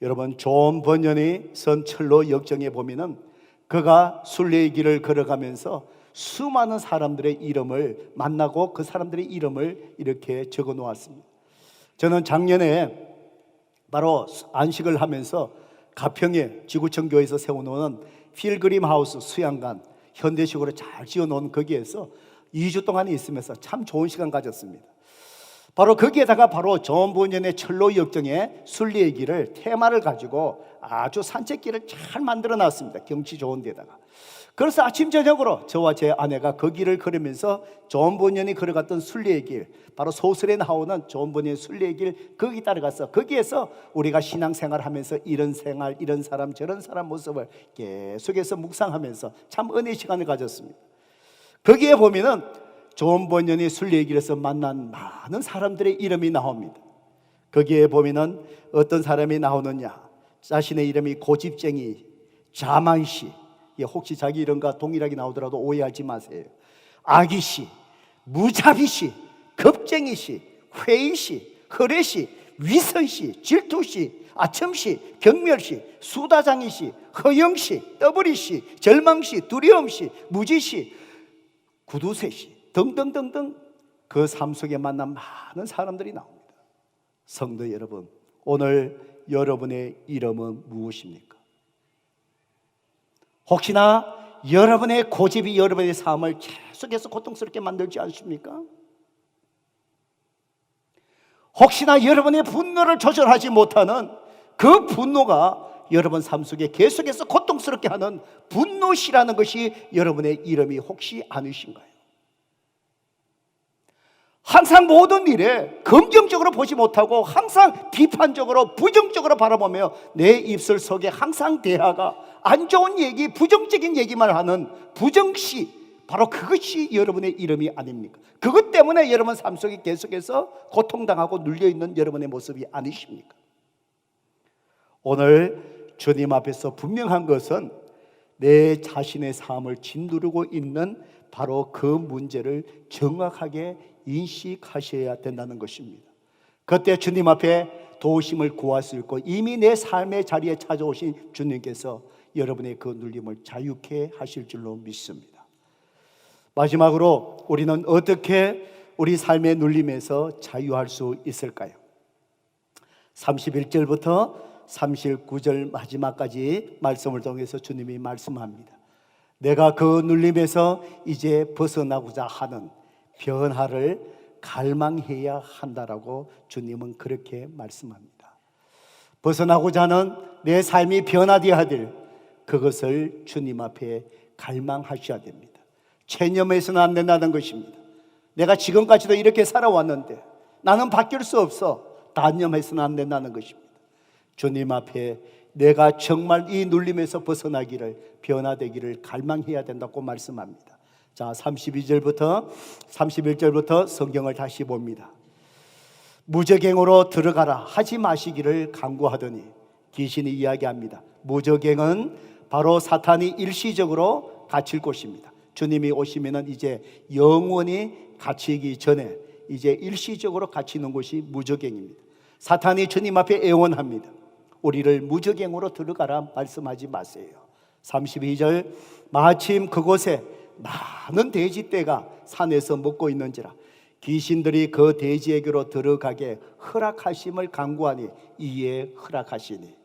여러분, 존 번연이 쓴 철로 역정에 보면은 그가 순례의 길을 걸어가면서 수많은 사람들의 이름을 만나고 그 사람들의 이름을 이렇게 적어 놓았습니다. 저는 작년에 바로 안식을 하면서 가평에 지구촌 교회에서 세워놓은 필그림 하우스 수양관, 현대식으로 잘 지어놓은 거기에서 2주 동안 있으면서 참 좋은 시간 가졌습니다. 바로 거기에다가 바로 존 번연의 철로 역정의 순례의 길을 테마를 가지고 아주 산책길을 잘 만들어 놨습니다. 경치 좋은 데다가. 그래서 아침 저녁으로 저와 제 아내가 그 길을 걸으면서 존 번연이 걸어갔던 순례의 길, 바로 소설에 나오는 존 번연의 순례의 길, 거기 따라가서 거기에서 우리가 신앙생활 하면서 이런 생활, 이런 사람, 저런 사람 모습을 계속해서 묵상하면서 참 은혜의 시간을 가졌습니다. 거기에 보면은 존 번연이 순례의 길에서 만난 많은 사람들의 이름이 나옵니다. 거기에 보면은 어떤 사람이 나오느냐, 자신의 이름이 고집쟁이 자만씨, 혹시 자기 이름과 동일하게 나오더라도 오해하지 마세요. 아기씨, 무자비씨, 겁쟁이씨, 회의씨, 허례씨, 위선씨, 질투씨, 아첨씨, 경멸씨, 수다장이씨, 허영씨, 떠버리씨, 절망씨, 두려움씨, 무지씨, 구두쇠씨 등등등등, 그 삶 속에 만난 많은 사람들이 나옵니다. 성도 여러분, 오늘 여러분의 이름은 무엇입니까? 혹시나 여러분의 고집이 여러분의 삶을 계속해서 고통스럽게 만들지 않습니까? 혹시나 여러분의 분노를 조절하지 못하는 그 분노가 여러분 삶 속에 계속해서 고통스럽게 하는 분노시라는 것이 여러분의 이름이 혹시 아니신가요? 항상 모든 일에 긍정적으로 보지 못하고 항상 비판적으로 부정적으로 바라보며 내 입술 속에 항상 대화가 안 좋은 얘기, 부정적인 얘기만 하는 부정시, 바로 그것이 여러분의 이름이 아닙니까? 그것 때문에 여러분 삶 속에 계속해서 고통당하고 눌려있는 여러분의 모습이 아니십니까? 오늘 주님 앞에서 분명한 것은 내 자신의 삶을 짓누르고 있는 바로 그 문제를 정확하게 인식하셔야 된다는 것입니다. 그때 주님 앞에 도우심을 구할 수 있고 이미 내 삶의 자리에 찾아오신 주님께서 여러분의 그 눌림을 자유케 하실 줄로 믿습니다. 마지막으로 우리는 어떻게 우리 삶의 눌림에서 자유할 수 있을까요? 31절부터 39절 마지막까지 말씀을 통해서 주님이 말씀합니다. 내가 그 눌림에서 이제 벗어나고자 하는 변화를 갈망해야 한다라고 주님은 그렇게 말씀합니다. 벗어나고자 하는 내 삶이 변화되어야 될 그것을 주님 앞에 갈망하셔야 됩니다. 체념해서는 안 된다는 것입니다. 내가 지금까지도 이렇게 살아왔는데 나는 바뀔 수 없어, 단념해서는 안 된다는 것입니다. 주님 앞에 내가 정말 이 눌림에서 벗어나기를, 변화되기를 갈망해야 된다고 말씀합니다. 자, 32절부터 31절부터 성경을 다시 봅니다. 무저갱으로 들어가라 하지 마시기를 간구하더니, 귀신이 이야기합니다. 무저갱은 바로 사탄이 일시적으로 갇힐 곳입니다. 주님이 오시면은 이제 영원히 갇히기 전에 이제 일시적으로 갇히는 곳이 무저갱입니다. 사탄이 주님 앞에 애원합니다. 우리를 무저갱으로 들어가라 말씀하지 마세요. 32절, 마침 그곳에 많은 돼지떼가 산에서 먹고 있는지라 귀신들이 그 돼지에게로 들어가게 허락하심을 간구하니 이에 허락하시니.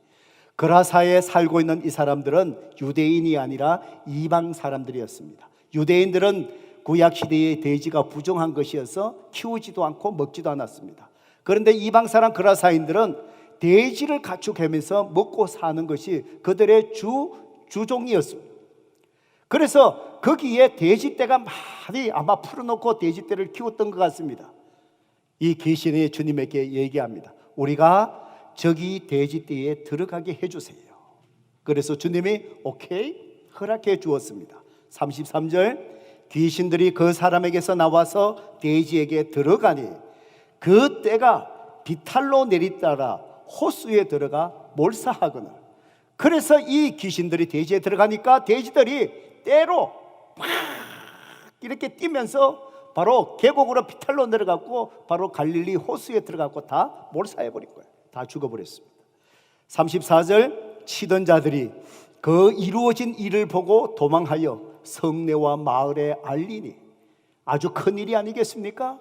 그라사에 살고 있는 이 사람들은 유대인이 아니라 이방 사람들이었습니다. 유대인들은 구약시대의 돼지가 부정한 것이어서 키우지도 않고 먹지도 않았습니다. 그런데 이방 사람 그라사인들은 돼지를 가축하면서 먹고 사는 것이 그들의 주종이었습니다. 그래서 거기에 돼지떼가 많이 아마 풀어놓고 돼지떼를 키웠던 것 같습니다. 이 귀신이 주님에게 얘기합니다. 우리가 저기 돼지떼에 들어가게 해주세요. 그래서 주님이 오케이 허락해 주었습니다. 33절, 귀신들이 그 사람에게서 나와서 돼지에게 들어가니 그 떼가 비탈로 내리따라 호수에 들어가 몰사하거늘. 그래서 이 귀신들이 돼지에 들어가니까 돼지들이 떼로 팍 이렇게 뛰면서 바로 계곡으로 비탈로 내려갔고 바로 갈릴리 호수에 들어갔고 다 몰사해버린 거예요. 다 죽어버렸습니다. 34절 치던 자들이 그 이루어진 일을 보고 도망하여 성내와 마을에 알리니, 아주 큰 일이 아니겠습니까?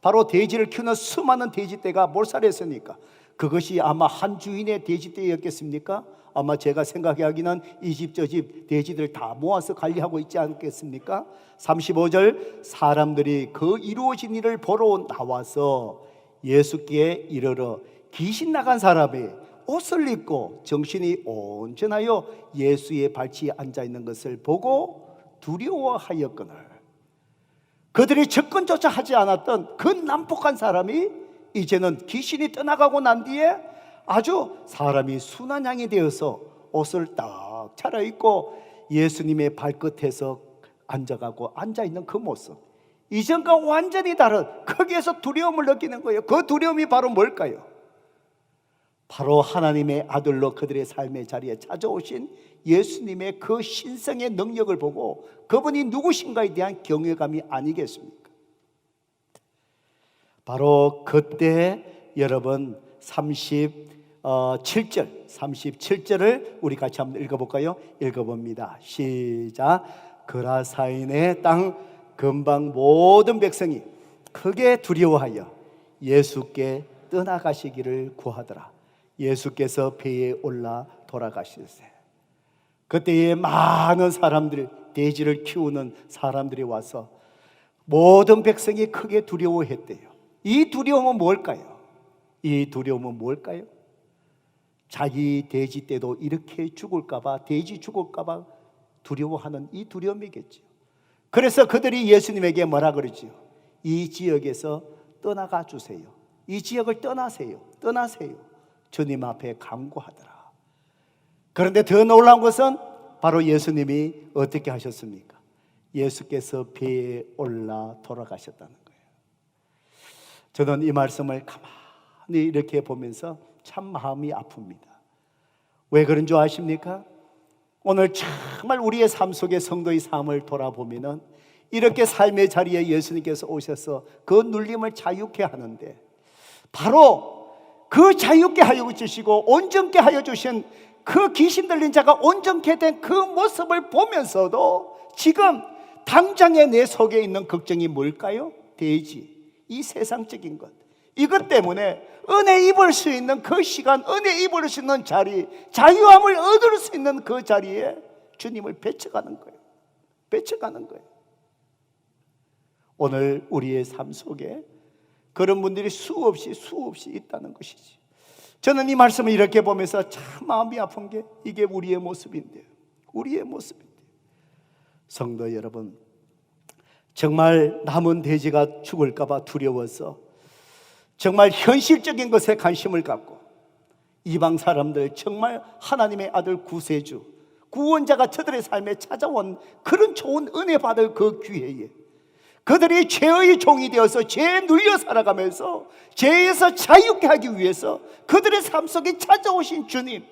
바로 돼지를 키우는 수많은 돼지떼가 몰살했으니까 그것이 아마 한 주인의 돼지떼였겠습니까? 아마 제가 생각하기는 이 집 저 집 돼지들 다 모아서 관리하고 있지 않겠습니까? 35절 사람들이 그 이루어진 일을 보러 나와서 예수께 이르러 귀신 나간 사람이 옷을 입고 정신이 온전하여 예수의 발치에 앉아있는 것을 보고 두려워하였거늘, 그들이 접근조차 하지 않았던 그 난폭한 사람이 이제는 귀신이 떠나가고 난 뒤에 아주 사람이 순한 양이 되어서 옷을 딱 차려입고 예수님의 발끝에서 앉아가고 앉아있는 그 모습, 이전과 완전히 다른, 거기에서 두려움을 느끼는 거예요. 그 두려움이 바로 뭘까요? 바로 하나님의 아들로 그들의 삶의 자리에 찾아오신 예수님의 그 신성의 능력을 보고 그분이 누구신가에 대한 경외감이 아니겠습니까? 바로 그때 여러분 37절을 우리 같이 한번 읽어볼까요? 읽어봅니다. 시작. 그라사인의 땅 근방 모든 백성이 크게 두려워하여 예수께 떠나가시기를 구하더라. 예수께서 배에 올라 돌아가실세. 그때에 많은 사람들, 돼지를 키우는 사람들이 와서 모든 백성이 크게 두려워했대요. 이 두려움은 뭘까요? 이 두려움은 뭘까요? 자기 돼지 떼도 이렇게 죽을까봐, 돼지 죽을까봐 두려워하는 이 두려움이겠죠. 그래서 그들이 예수님에게 뭐라 그러지요? 이 지역에서 떠나가 주세요. 이 지역을 떠나세요. 주님 앞에 간구하더라. 그런데 더 놀라운 것은 바로 예수님이 어떻게 하셨습니까? 예수께서 배에 올라 돌아가셨다는 거예요. 저는 이 말씀을 가만히 이렇게 보면서 참 마음이 아픕니다. 왜 그런 줄 아십니까? 오늘 정말 우리의 삶 속에 성도의 삶을 돌아보면은 이렇게 삶의 자리에 예수님께서 오셔서 그 눌림을 자유케 하는데, 바로 그 자유케 하여 주시고 온전케 하여 주신 그 귀신 들린 자가 온전케 된 그 모습을 보면서도 지금 당장에 내 속에 있는 걱정이 뭘까요? 돼지, 이 세상적인 것, 이것 때문에 은혜 입을 수 있는 그 시간, 은혜 입을 수 있는 자리, 자유함을 얻을 수 있는 그 자리에 주님을 배척하는 거예요. 오늘 우리의 삶 속에 그런 분들이 수없이 있다는 것이지. 저는 이 말씀을 이렇게 보면서 참 마음이 아픈 게 이게 우리의 모습인데요. 성도 여러분, 정말 남은 돼지가 죽을까봐 두려워서 정말 현실적인 것에 관심을 갖고 이방 사람들, 정말 하나님의 아들 구세주, 구원자가 저들의 삶에 찾아온 그런 좋은 은혜 받을 그 기회에 그들이 죄의 종이 되어서 죄에 눌려 살아가면서 죄에서 자유케 하기 위해서 그들의 삶 속에 찾아오신 주님,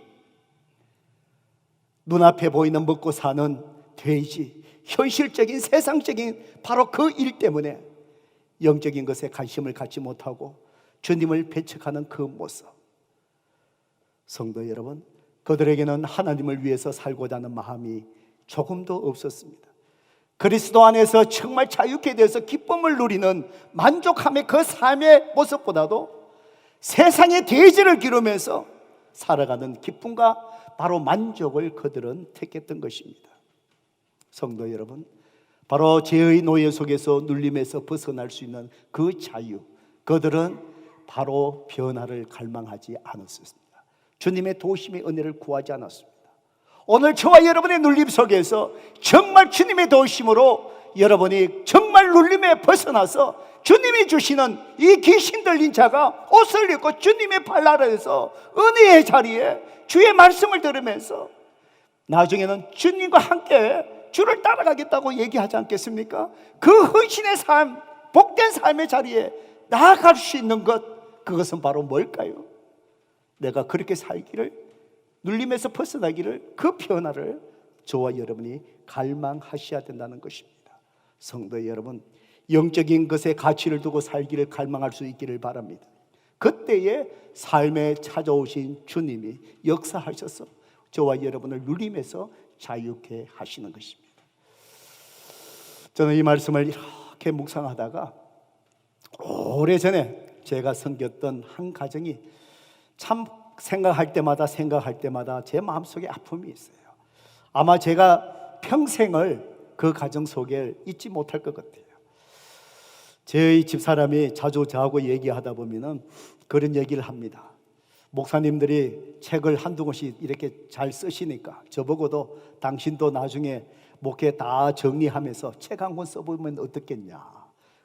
눈앞에 보이는 먹고 사는 돼지, 현실적인 세상적인 바로 그 일 때문에 영적인 것에 관심을 갖지 못하고 주님을 배척하는 그 모습, 성도 여러분, 그들에게는 하나님을 위해서 살고자 하는 마음이 조금도 없었습니다. 그리스도 안에서 정말 자유케 되어서 기쁨을 누리는 만족함의 그 삶의 모습보다도 세상의 돼지를 기르면서 살아가는 기쁨과 바로 만족을 그들은 택했던 것입니다. 성도 여러분, 바로 죄의 노예 속에서 눌림에서 벗어날 수 있는 그 자유, 그들은 바로 변화를 갈망하지 않았습니다. 주님의 도우심의 은혜를 구하지 않았습니다. 오늘 저와 여러분의 눌림 속에서 정말 주님의 도우심으로 여러분이 정말 눌림에 벗어나서 주님이 주시는 이 귀신 들린 자가 옷을 입고 주님의 발 아래에서 은혜의 자리에 주의 말씀을 들으면서 나중에는 주님과 함께 주를 따라가겠다고 얘기하지 않겠습니까? 그 헌신의 삶, 복된 삶의 자리에 나아갈 수 있는 것, 그것은 바로 뭘까요? 내가 그렇게 살기를, 눌림에서 벗어나기를, 그 변화를 저와 여러분이 갈망하셔야 된다는 것입니다. 성도 여러분, 영적인 것에 가치를 두고 살기를 갈망할 수 있기를 바랍니다. 그때에 삶에 찾아오신 주님이 역사하셔서 저와 여러분을 누림에서 자유케 하시는 것입니다. 저는 이 말씀을 이렇게 묵상하다가 오래전에 제가 섬겼던 한 가정이 참 생각할 때마다 제 마음속에 아픔이 있어요. 아마 제가 평생을 그 가정 속에 잊지 못할 것 같아요. 저희 집사람이 자주 저하고 얘기하다 보면은 그런 얘기를 합니다. 목사님들이 책을 한두 권씩 이렇게 잘 쓰시니까 저보고도 당신도 나중에 목회 다 정리하면서 책 한 권 써보면 어떻겠냐.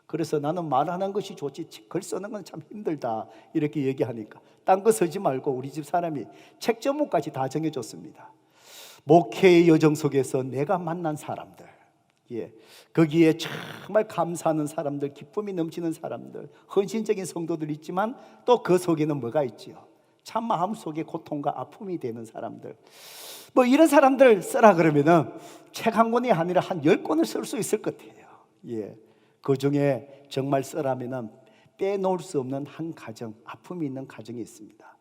그래서 나는 말하는 것이 좋지 글 쓰는 건 참 힘들다 이렇게 얘기하니까 딴 거 쓰지 말고 우리 집 사람이 책 제목까지 다 정해줬습니다. 목회의 여정 속에서 내가 만난 사람들, 거기에 정말 감사하는 사람들, 기쁨이 넘치는 사람들, 헌신적인 성도들 있지만 또 그 속에는 뭐가 있지요? 참 마음속에 고통과 아픔이 되는 사람들, 뭐 이런 사람들 쓰라 그러면은 책 한 권이 아니라 한 10권을 쓸 수 있을 것 같아요. 그 중에 정말 쓰라면은 빼놓을 수 없는 한 가정, 아픔이 있는 가정이 있습니다.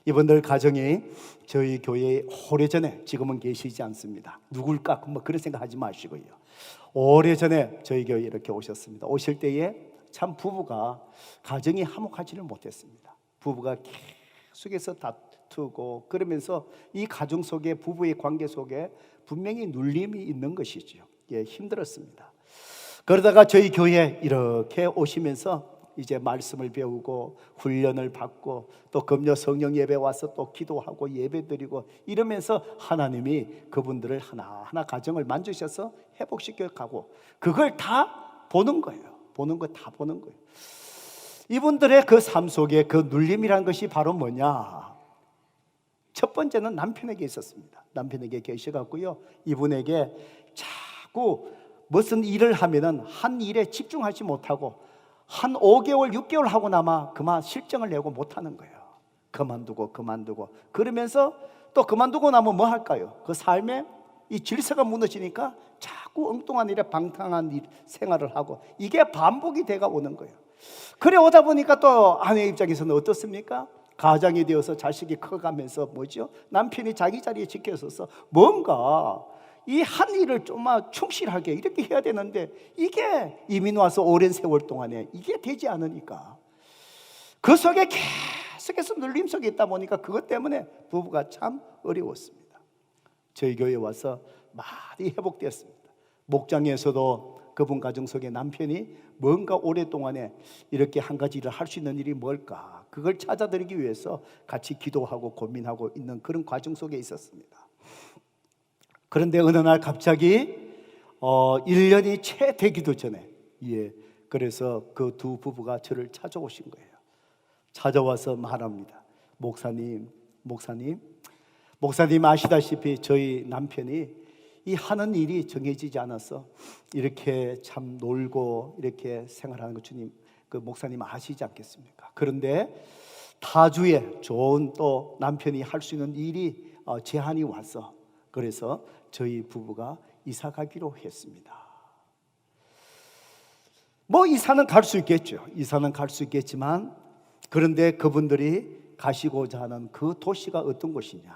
이분들 가정이 저희 교회에 오래전에, 지금은 계시지 않습니다. 누굴까? 뭐 그런 생각하지 마시고요. 오래전에 저희 교회에 이렇게 오셨습니다. 오실 때에 참 부부가 가정이 화목하지를 못했습니다. 부부가 계속해서 다투고 그러면서 이 가정 속에, 부부의 관계 속에 분명히 눌림이 있는 것이죠. 힘들었습니다. 그러다가 저희 교회에 이렇게 오시면서 이제 말씀을 배우고 훈련을 받고 또 금요 성령 예배 와서 또 기도하고 예배드리고 이러면서 하나님이 그분들을 하나하나 가정을 만드셔서 회복시켜 가고 그걸 다 보는 거예요. 보는 거 다 보는 거예요. 이분들의 그 삶 속에 그 눌림이란 것이 바로 뭐냐? 첫 번째는 남편에게 있었습니다. 남편에게 계셔갖고요, 이분에게 자꾸 무슨 일을 하면은 한 일에 집중하지 못하고 한 5개월, 6개월 하고 나마 그만 실정을 내고 못하는 거예요. 그만두고 그러면서 또 그만두고 나면 뭐 할까요? 그 삶에 이 질서가 무너지니까 자꾸 엉뚱한 일에 방탕한 생활을 하고 이게 반복이 돼가 오는 거예요. 그래 오다 보니까 또 아내 입장에서는 어떻습니까? 가장이 되어서 자식이 커가면서 뭐죠? 남편이 자기 자리에 지켜서서 뭔가 이 한 일을 좀만 충실하게 이렇게 해야 되는데 이게 이민 와서 오랜 세월 동안에 이게 되지 않으니까 그 속에 계속해서 눌림 속에 있다 보니까 그것 때문에 부부가 참 어려웠습니다. 저희 교회에 와서 많이 회복되었습니다. 목장에서도 그분 가정 속에 남편이 뭔가 오랫동안에 이렇게 한 가지 일을 할 수 있는 일이 뭘까, 그걸 찾아드리기 위해서 같이 기도하고 고민하고 있는 그런 과정 속에 있었습니다. 그런데 어느 날 갑자기 1년이 채 되기도 전에 그래서 그 두 부부가 저를 찾아오신 거예요. 찾아와서 말합니다. 목사님 아시다시피 저희 남편이 이 하는 일이 정해지지 않아서 이렇게 참 놀고 이렇게 생활하는 거 주님, 그 목사님 아시지 않겠습니까? 그런데 타주에 좋은 또 남편이 할 수 있는 일이 제한이 와서 그래서 저희 부부가 이사 가기로 했습니다. 뭐 이사는 갈 수 있겠죠. 이사는 갈 수 있겠지만 그런데 그분들이 가시고자 하는 그 도시가 어떤 곳이냐?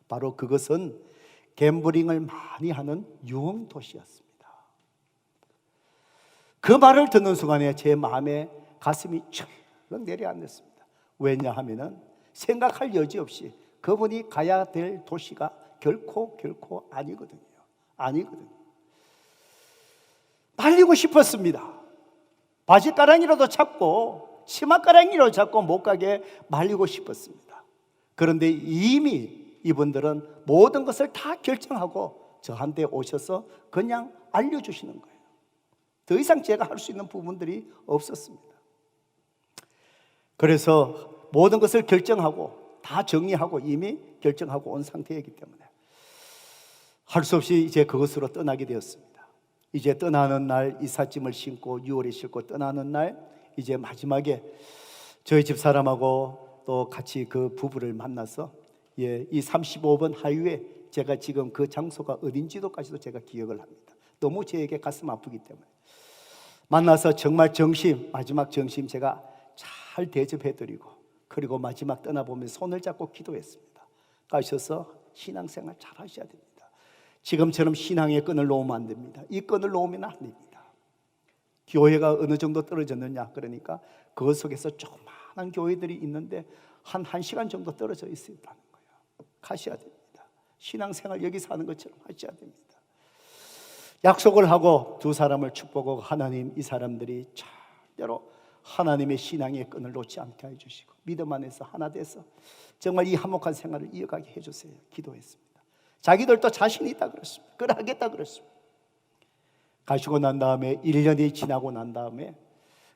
바로 그것은 갬블링을 많이 하는 유흥 도시였습니다. 그 말을 듣는 순간에 제 마음에 가슴이 철렁 내려앉았습니다. 왜냐하면은 생각할 여지 없이 그분이 가야 될 도시가 결코 아니거든요. 말리고 싶었습니다. 바지가랑이라도 잡고 치마가랑이라도 잡고 못 가게 말리고 싶었습니다. 그런데 이미 이분들은 모든 것을 다 결정하고 저한테 오셔서 그냥 알려주시는 거예요. 더 이상 제가 할 수 있는 부분들이 없었습니다. 그래서 모든 것을 결정하고 다 정리하고 이미 결정하고 온 상태이기 때문에 할 수 없이 이제 그것으로 떠나게 되었습니다. 이제 떠나는 날 이삿짐을 신고 6월에 싣고 떠나는 날 이제 마지막에 저희 집 사람하고 또 같이 그 부부를 만나서 이 35번 하이웨이, 제가 지금 그 장소가 어딘지도까지도 제가 기억을 합니다. 너무 저에게 가슴 아프기 때문에 만나서 정말 마지막 정심 제가 잘 대접해드리고 그리고 마지막 떠나보면 손을 잡고 기도했습니다. 가셔서 신앙생활 잘 하셔야 됩니다. 지금처럼 신앙의 끈을 놓으면 안 됩니다. 이 끈을 놓으면 안 됩니다. 교회가 어느 정도 떨어졌느냐, 그러니까 그 속에서 조그마한 교회들이 있는데 한 1시간 정도 떨어져 있다는 거예요. 가셔야 됩니다. 신앙생활 여기서 하는 것처럼 하셔야 됩니다. 약속을 하고 두 사람을 축복하고 하나님 이 사람들이 절대로 하나님의 신앙의 끈을 놓지 않게 해주시고 믿음 안에서 하나 돼서 정말 이 화목한 생활을 이어가게 해주세요. 기도했습니다. 자기들도 자신이 있다 그랬습니다. 그래 하겠다 그랬습니다. 가시고 난 다음에 1년이 지나고 난 다음에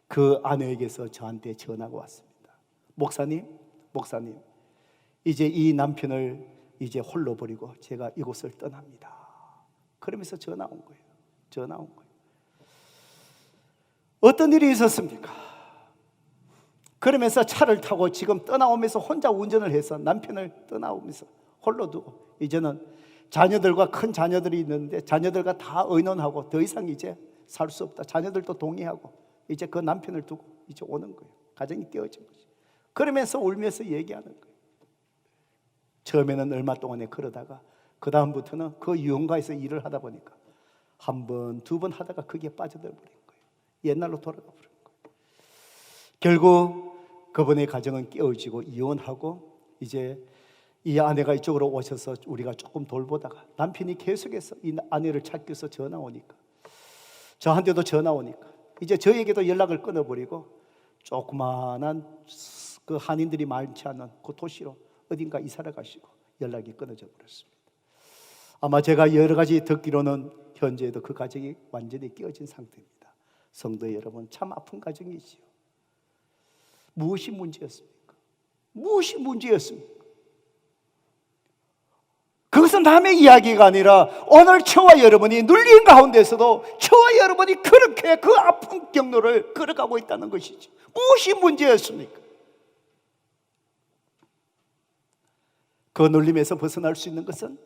그 아내에게서 저한테 전화가 왔습니다. 목사님 이제 이 남편을 이제 홀로 버리고 제가 이곳을 떠납니다. 그러면서 전화 온 거예요. 어떤 일이 있었습니까? 그러면서 차를 타고 지금 떠나오면서 혼자 운전을 해서 남편을 떠나오면서 홀로 두고 이제는 자녀들과 큰 자녀들이 있는데 자녀들과 다 의논하고 더 이상 이제 살 수 없다. 자녀들도 동의하고 이제 그 남편을 두고 이제 오는 거예요. 가정이 깨어진 거죠. 그러면서 울면서 얘기하는 거예요. 처음에는 얼마 동안에 그러다가 그 다음부터는 그 유흥가에서 일을 하다 보니까 한 번, 두 번 하다가 그게 빠져들어 버린 거예요. 옛날로 돌아가 버린 거예요. 결국 그분의 가정은 깨어지고 이혼하고 이제 이 아내가 이쪽으로 오셔서 우리가 조금 돌보다가 남편이 계속해서 이 아내를 찾기 위해서 전화 오니까 저한테도 전화 오니까 이제 저에게도 연락을 끊어버리고 조그마한 그 한인들이 많지 않은 그 도시로 어딘가 이사를 가시고 연락이 끊어져 버렸습니다. 아마 제가 여러 가지 듣기로는 현재에도 그 가정이 완전히 깨어진 상태입니다. 성도 여러분, 참 아픈 가정이지요. 무엇이 문제였습니까? 무엇이 문제였습니까? 그것은 남의 이야기가 아니라 오늘 저와 여러분이 눌린 가운데서도 저와 여러분이 그렇게 그 아픈 경로를 걸어가고 있다는 것이죠. 무엇이 문제였습니까? 그 눌림에서 벗어날 수 있는 것은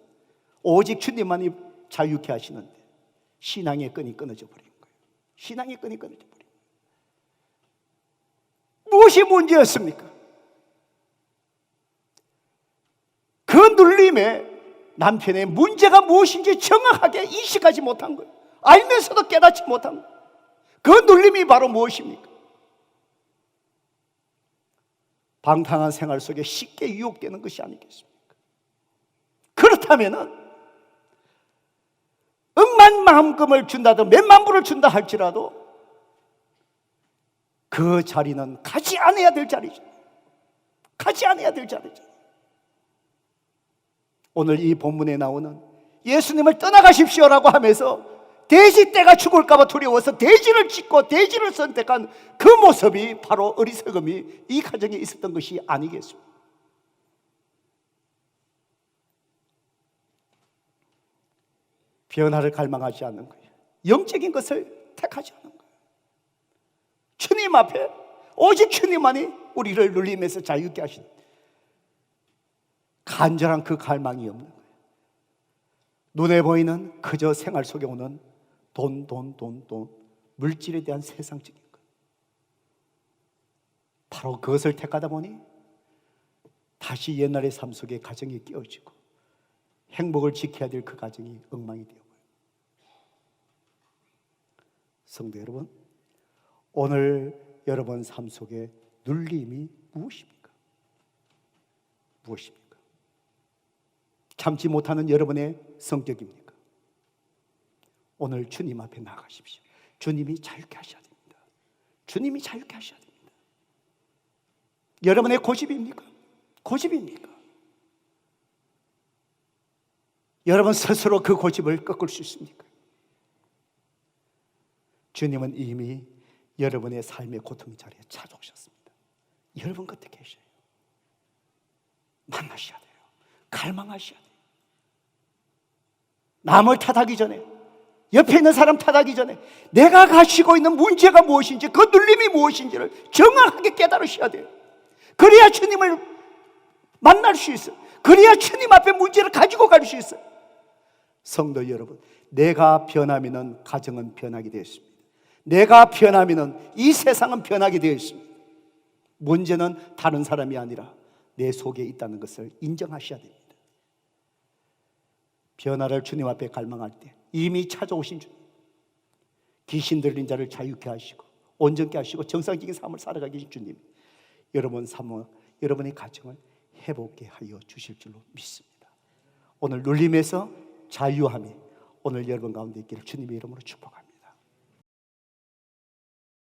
오직 주님만이 자유케 하시는데 신앙의 끈이 끊어져 버린 거예요. 신앙의 끈이 끊어져 버린 거예요. 무엇이 문제였습니까? 그 눌림에 남편의 문제가 무엇인지 정확하게 인식하지 못한 거예요. 알면서도 깨닫지 못한 거예요. 그 눌림이 바로 무엇입니까? 방탕한 생활 속에 쉽게 유혹되는 것이 아니겠습니까? 그렇다면은 억만만금을 준다든 몇만 불을 준다 할지라도 그 자리는 가지 않아야 될 자리죠. 가지 않아야 될 자리죠. 오늘 이 본문에 나오는 예수님을 떠나가십시오라고 하면서 돼지 떼가 죽을까 봐 두려워서 돼지를 짓고 돼지를 선택한 그 모습이 바로 어리석음이 이 가정에 있었던 것이 아니겠습니까? 변화를 갈망하지 않는 거예요. 영적인 것을 택하지 않는 거예요. 주님 앞에 오직 주님만이 우리를 눌림에서 자유케 하시는 간절한 그 갈망이 없는 거예요. 눈에 보이는 그저 생활 속에 오는 돈, 물질에 대한 세상적인 것. 바로 그것을 택하다 보니 다시 옛날의 삶 속에 가정이 깨어지고 행복을 지켜야 될 그 가정이 엉망이 되어버려요. 성도 여러분, 오늘 여러분 삶 속에 눌림이 무엇입니까? 무엇입니까? 참지 못하는 여러분의 성격입니까? 오늘 주님 앞에 나가십시오. 주님이 자유케 하셔야 됩니다. 주님이 자유케 하셔야 됩니다. 여러분의 고집입니까? 고집입니까? 여러분 스스로 그 고집을 꺾을 수 있습니까? 주님은 이미 여러분의 삶의 고통 자리에 찾아오셨습니다. 여러분 곁에 계셔요. 만나셔야 돼요. 갈망하셔야 돼요. 남을 탓하기 전에, 옆에 있는 사람 탓하기 전에 내가 가지고 있는 문제가 무엇인지, 그 눌림이 무엇인지를 정확하게 깨달으셔야 돼요. 그래야 주님을 만날 수 있어요. 그래야 주님 앞에 문제를 가지고 갈 수 있어요. 성도 여러분, 내가 변하면 가정은 변하게 되어 있습니다. 내가 변하면 이 세상은 변하게 되어 있습니다. 문제는 다른 사람이 아니라 내 속에 있다는 것을 인정하셔야 됩니다. 변화를 주님 앞에 갈망할 때 이미 찾아오신 주님, 귀신 들린 자를 자유케 하시고 온전케 하시고 정상적인 삶을 살아가게 하신 주님, 여러분 삶을, 여러분의 가정을 회복케 하여 주실 줄로 믿습니다. 오늘 눌림에서 자유함이 오늘 여러분 가운데 있기를 주님의 이름으로 축복합니다.